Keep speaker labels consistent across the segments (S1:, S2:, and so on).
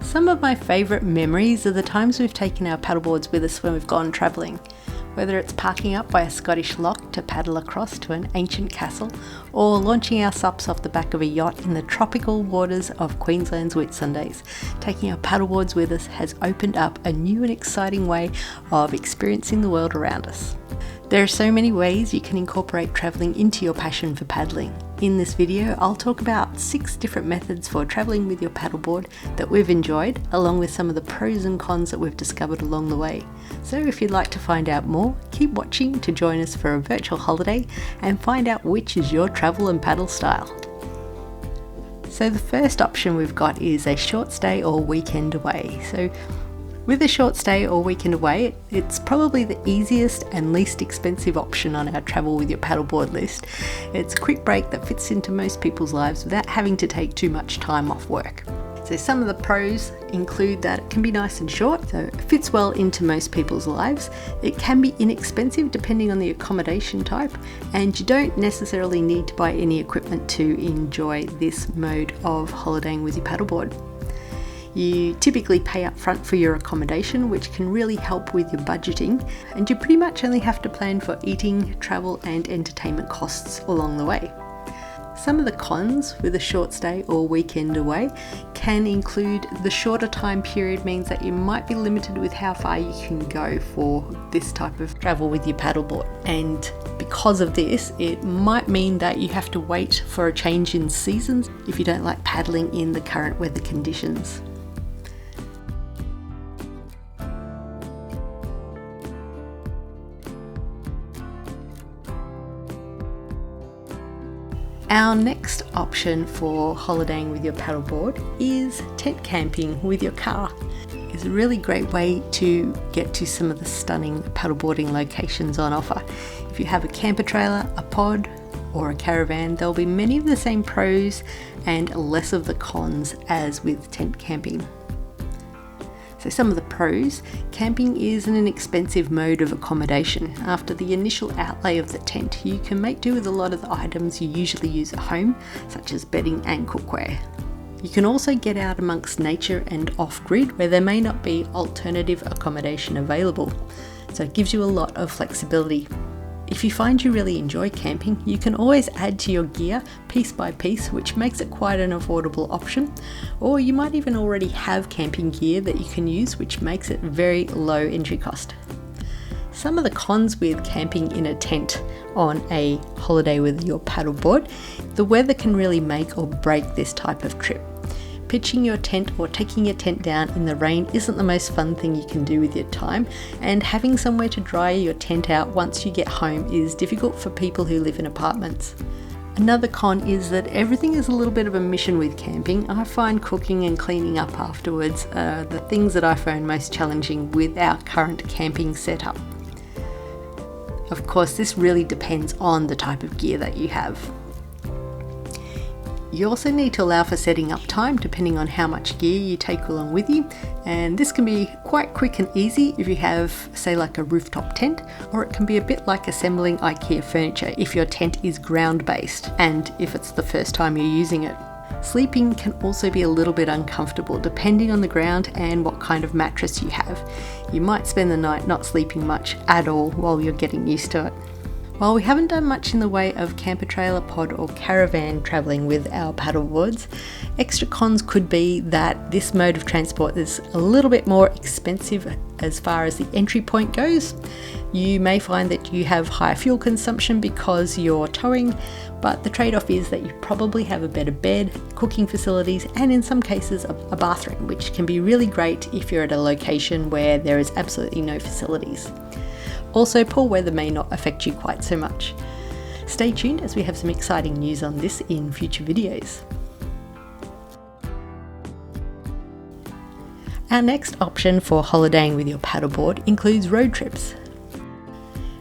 S1: Some of my favourite memories are the times we've taken our paddleboards with us when we've gone travelling. Whether it's parking up by a Scottish loch to paddle across to an ancient castle, or launching our SUPs off the back of a yacht in the tropical waters of Queensland's Whitsundays, taking our paddleboards with us has opened up a new and exciting way of experiencing the world around us. There are so many ways you can incorporate travelling into your passion for paddling. In this video, I'll talk about 6 different methods for travelling with your paddleboard that we've enjoyed, along with some of the pros and cons that we've discovered along the way. So if you'd like to find out more, keep watching to join us for a virtual holiday and find out which is your travel and paddle style. So the first option we've got is a short stay or weekend away. So with a short stay or weekend away, it's probably the easiest and least expensive option on our travel with your paddleboard list. It's a quick break that fits into most people's lives without having to take too much time off work. So some of the pros include that it can be nice and short, so it fits well into most people's lives. It can be inexpensive depending on the accommodation type, and you don't necessarily need to buy any equipment to enjoy this mode of holidaying with your paddleboard. You typically pay up front for your accommodation, which can really help with your budgeting, and you pretty much only have to plan for eating, travel and entertainment costs along the way. Some of the cons with a short stay or weekend away can include the shorter time period means that you might be limited with how far you can go for this type of travel with your paddleboard. And because of this, it might mean that you have to wait for a change in seasons if you don't like paddling in the current weather conditions. Our next option for holidaying with your paddleboard is tent camping with your car. It's a really great way to get to some of the stunning paddleboarding locations on offer. If you have a camper trailer, a pod, or a caravan, there'll be many of the same pros and less of the cons as with tent camping. So some of the pros: camping is an inexpensive mode of accommodation. After the initial outlay of the tent, you can make do with a lot of the items you usually use at home, such as bedding and cookware. You can also get out amongst nature and off-grid, where there may not be alternative accommodation available. So it gives you a lot of flexibility. If you find you really enjoy camping, you can always add to your gear piece by piece, which makes it quite an affordable option. Or you might even already have camping gear that you can use, which makes it very low entry cost. Some of the cons with camping in a tent on a holiday with your paddleboard: the weather can really make or break this type of trip. Pitching your tent or taking your tent down in the rain isn't the most fun thing you can do with your time, and having somewhere to dry your tent out once you get home is difficult for people who live in apartments. Another con is that everything is a little bit of a mission with camping. I find cooking and cleaning up afterwards are the things that I find most challenging with our current camping setup. Of course, this really depends on the type of gear that you have. You also need to allow for setting up time depending on how much gear you take along with you, and this can be quite quick and easy if you have, say, like a rooftop tent, or it can be a bit like assembling IKEA furniture if your tent is ground based and if it's the first time you're using it. Sleeping can also be a little bit uncomfortable depending on the ground and what kind of mattress you have. You might spend the night not sleeping much at all while you're getting used to it. While we haven't done much in the way of camper trailer, pod or caravan travelling with our paddleboards, extra cons could be that this mode of transport is a little bit more expensive as far as the entry point goes. You may find that you have higher fuel consumption because you're towing, but the trade-off is that you probably have a better bed, cooking facilities, and in some cases a bathroom, which can be really great if you're at a location where there is absolutely no facilities. Also, poor weather may not affect you quite so much. Stay tuned as we have some exciting news on this in future videos. Our next option for holidaying with your paddleboard includes road trips.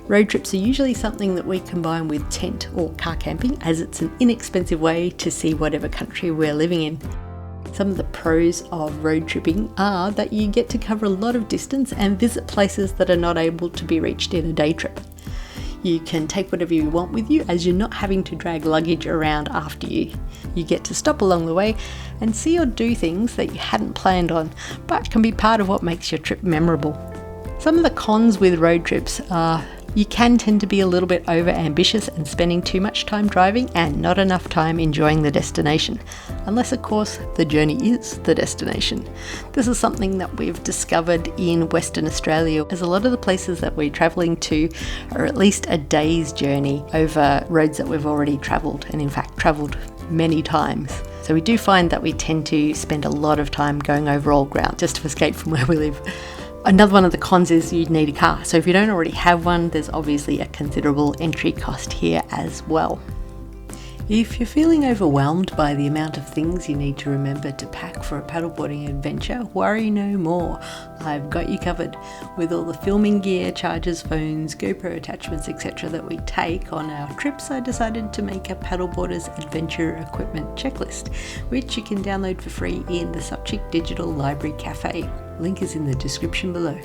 S1: Road trips are usually something that we combine with tent or car camping, as it's an inexpensive way to see whatever country we're living in. Some of the pros of road tripping are that you get to cover a lot of distance and visit places that are not able to be reached in a day trip. You can take whatever you want with you, as you're not having to drag luggage around after you. You get to stop along the way and see or do things that you hadn't planned on, but can be part of what makes your trip memorable. Some of the cons with road trips are you can tend to be a little bit over ambitious and spending too much time driving and not enough time enjoying the destination, unless of course the journey is the destination. This is something that we've discovered in Western Australia, as a lot of the places that we're travelling to are at least a day's journey over roads that we've already travelled, and in fact travelled many times. So we do find that we tend to spend a lot of time going over old ground just to escape from where we live. Another one of the cons is you need a car. So if you don't already have one, there's obviously a considerable entry cost here as well. If you're feeling overwhelmed by the amount of things you need to remember to pack for a paddleboarding adventure, worry no more. I've got you covered with all the filming gear, chargers, phones, GoPro attachments, etc. that we take on our trips. I decided to make a paddleboarders adventure equipment checklist, which you can download for free in the SUP Digital Library Cafe. Link is in the description below.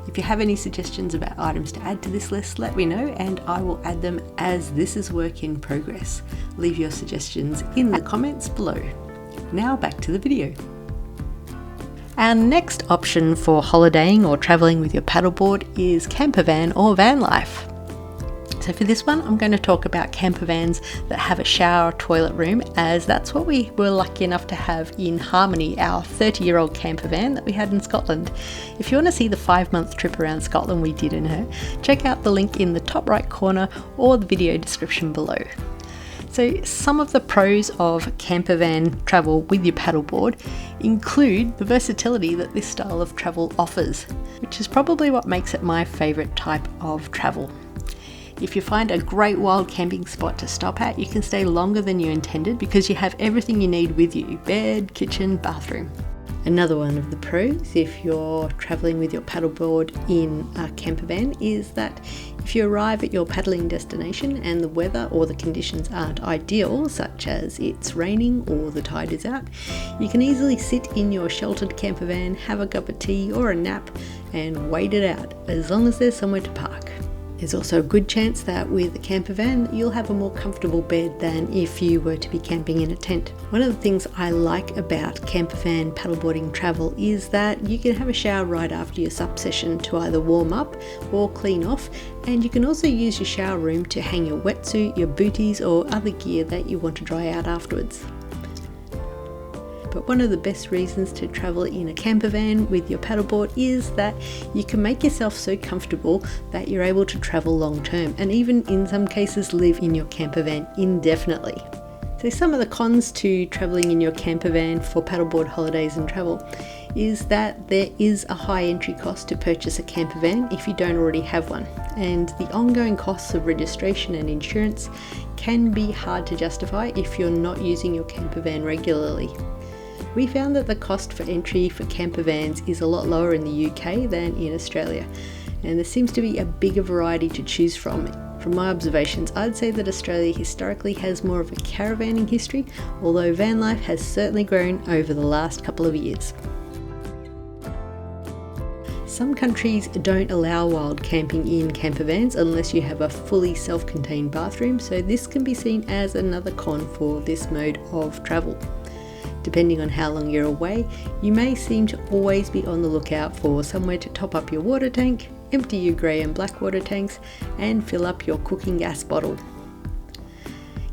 S1: If you have any suggestions about items to add to this list, let me know and I will add them, as this is work in progress. Leave your suggestions in the comments below. Now back to the video. Our next option for holidaying or travelling with your paddleboard is camper van or van life. So for this one, I'm going to talk about camper vans that have a shower or toilet room, as that's what we were lucky enough to have in Harmony, our 30-year-old camper van that we had in Scotland. If you want to see the 5-month trip around Scotland we did in her, check out the link in the top right corner or the video description below. So some of the pros of camper van travel with your paddleboard include the versatility that this style of travel offers, which is probably what makes it my favourite type of travel. If you find a great wild camping spot to stop at, you can stay longer than you intended because you have everything you need with you: bed, kitchen, bathroom. Another one of the pros, if you're travelling with your paddleboard in a camper van, is that if you arrive at your paddling destination and the weather or the conditions aren't ideal, such as it's raining or the tide is out, you can easily sit in your sheltered camper van, have a cup of tea or a nap and wait it out, as long as there's somewhere to park. There's also a good chance that with a camper van you'll have a more comfortable bed than if you were to be camping in a tent. One of the things I like about camper van paddleboarding travel is that you can have a shower right after your SUP session to either warm up or clean off, and you can also use your shower room to hang your wetsuit, your booties or other gear that you want to dry out afterwards. But one of the best reasons to travel in a camper van with your paddleboard is that you can make yourself so comfortable that you're able to travel long term, and even in some cases live in your camper van indefinitely. So some of the cons to travelling in your camper van for paddleboard holidays and travel is that there is a high entry cost to purchase a camper van if you don't already have one, and the ongoing costs of registration and insurance can be hard to justify if you're not using your camper van regularly. We found that the cost for entry for camper vans is a lot lower in the UK than in Australia, and there seems to be a bigger variety to choose from. From my observations, I'd say that Australia historically has more of a caravanning history, although van life has certainly grown over the last couple of years. Some countries don't allow wild camping in camper vans unless you have a fully self-contained bathroom, so this can be seen as another con for this mode of travel. Depending on how long you're away, you may seem to always be on the lookout for somewhere to top up your water tank, empty your grey and black water tanks, and fill up your cooking gas bottle.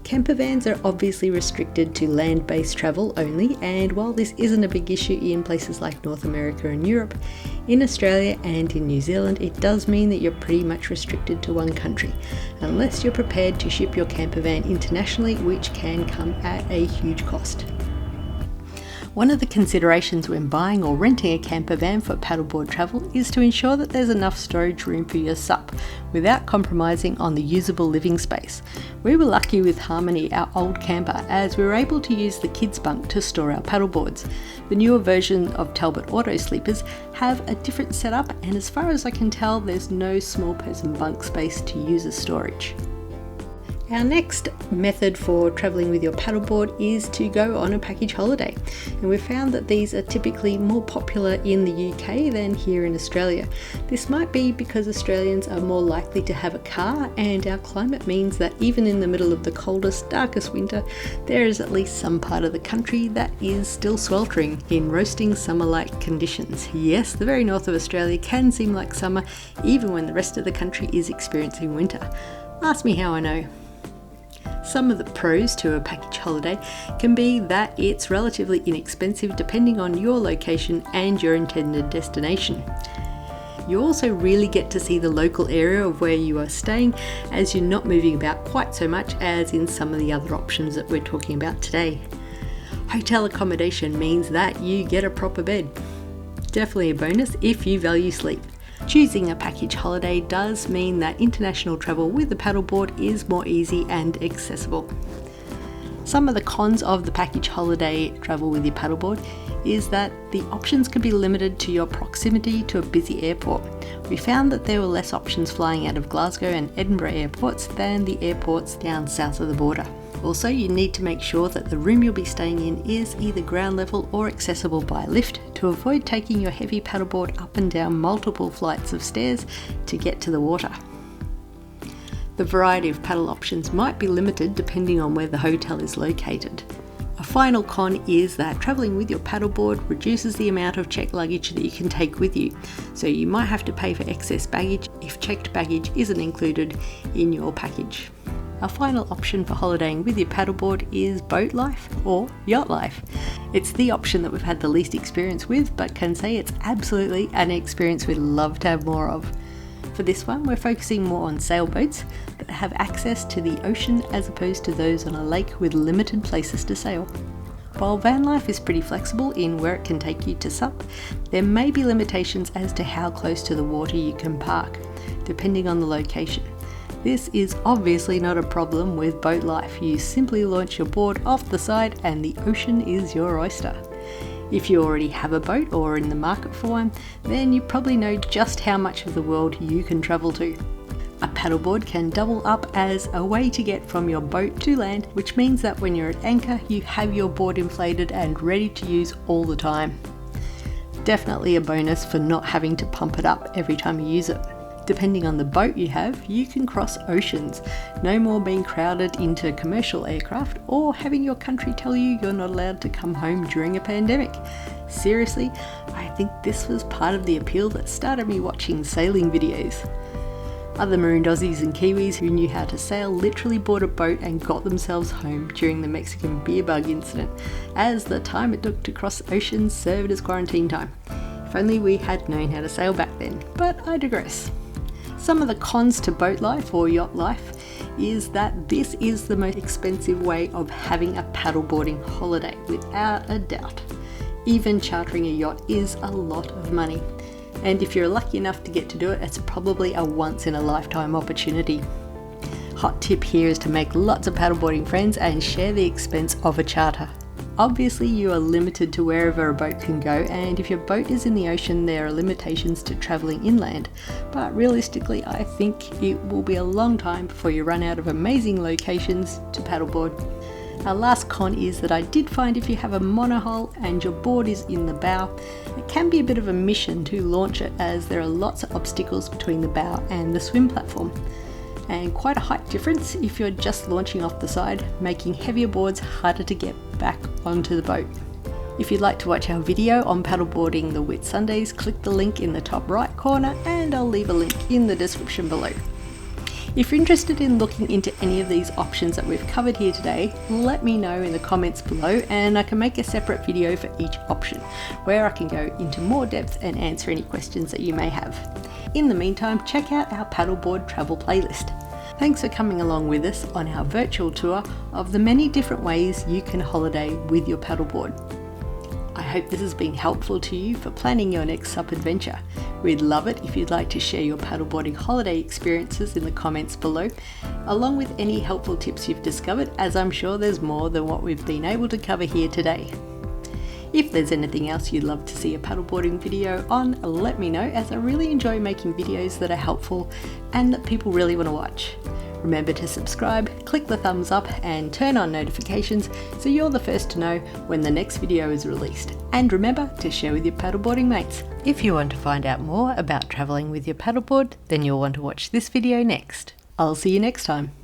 S1: Camper vans are obviously restricted to land-based travel only, and while this isn't a big issue in places like North America and Europe, in Australia and in New Zealand it does mean that you're pretty much restricted to one country, unless you're prepared to ship your camper van internationally, which can come at a huge cost. One of the considerations when buying or renting a camper van for paddleboard travel is to ensure that there's enough storage room for your SUP without compromising on the usable living space. We were lucky with Harmony, our old camper, as we were able to use the kids' bunk to store our paddleboards. The newer version of Talbot Auto Sleepers have a different setup, and as far as I can tell, there's no small person bunk space to use as storage. Our next method for travelling with your paddleboard is to go on a package holiday, and we've found that these are typically more popular in the UK than here in Australia. This might be because Australians are more likely to have a car, and our climate means that even in the middle of the coldest, darkest winter, there is at least some part of the country that is still sweltering in roasting summer-like conditions. Yes, the very north of Australia can seem like summer even when the rest of the country is experiencing winter. Ask me how I know. Some of the pros to a package holiday can be that it's relatively inexpensive depending on your location and your intended destination. You also really get to see the local area of where you are staying, as you're not moving about quite so much as in some of the other options that we're talking about today. Hotel accommodation means that you get a proper bed. Definitely a bonus if you value sleep. Choosing a package holiday does mean that international travel with a paddleboard is more easy and accessible. Some of the cons of the package holiday travel with your paddleboard is that the options can be limited to your proximity to a busy airport. We found that there were less options flying out of Glasgow and Edinburgh airports than the airports down south of the border. Also, you need to make sure that the room you'll be staying in is either ground level or accessible by lift to avoid taking your heavy paddleboard up and down multiple flights of stairs to get to the water. The variety of paddle options might be limited depending on where the hotel is located. A final con is that travelling with your paddleboard reduces the amount of checked luggage that you can take with you, so you might have to pay for excess baggage if checked baggage isn't included in your package. Our final option for holidaying with your paddleboard is boat life or yacht life. It's the option that we've had the least experience with, but can say it's absolutely an experience we'd love to have more of. For this one, we're focusing more on sailboats that have access to the ocean as opposed to those on a lake with limited places to sail. While van life is pretty flexible in where it can take you to SUP, there may be limitations as to how close to the water you can park, depending on the location. This is obviously not a problem with boat life. You simply launch your board off the side and the ocean is your oyster. If you already have a boat or are in the market for one, then you probably know just how much of the world you can travel to. A paddleboard can double up as a way to get from your boat to land, which means that when you're at anchor, you have your board inflated and ready to use all the time. Definitely a bonus for not having to pump it up every time you use it. Depending on the boat you have, you can cross oceans, no more being crowded into commercial aircraft or having your country tell you you're not allowed to come home during a pandemic. Seriously, I think this was part of the appeal that started me watching sailing videos. Other marooned Aussies and Kiwis who knew how to sail literally bought a boat and got themselves home during the Mexican beer bug incident, as the time it took to cross oceans served as quarantine time. If only we had known how to sail back then, but I digress. Some of the cons to boat life or yacht life is that this is the most expensive way of having a paddleboarding holiday, without a doubt. Even chartering a yacht is a lot of money, and if you're lucky enough to get to do it, it's probably a once in a lifetime opportunity. Hot tip here is to make lots of paddleboarding friends and share the expense of a charter. Obviously, you are limited to wherever a boat can go, and if your boat is in the ocean, there are limitations to travelling inland. But realistically, I think it will be a long time before you run out of amazing locations to paddleboard. Our last con is that I did find if you have a monohull and your board is in the bow, it can be a bit of a mission to launch it, as there are lots of obstacles between the bow and the swim platform. And quite a height difference if you're just launching off the side, making heavier boards harder to get back onto the boat. If you'd like to watch our video on paddleboarding the Whitsundays, click the link in the top right corner and I'll leave a link in the description below. If you're interested in looking into any of these options that we've covered here today, let me know in the comments below and I can make a separate video for each option where I can go into more depth and answer any questions that you may have. In the meantime, check out our paddleboard travel playlist. Thanks for coming along with us on our virtual tour of the many different ways you can holiday with your paddleboard. I hope this has been helpful to you for planning your next SUP adventure. We'd love it if you'd like to share your paddleboarding holiday experiences in the comments below, along with any helpful tips you've discovered, as I'm sure there's more than what we've been able to cover here today. If there's anything else you'd love to see a paddleboarding video on, let me know, as I really enjoy making videos that are helpful and that people really want to watch. Remember to subscribe, click the thumbs up and turn on notifications so you're the first to know when the next video is released. And remember to share with your paddleboarding mates. If you want to find out more about travelling with your paddleboard, then you'll want to watch this video next. I'll see you next time.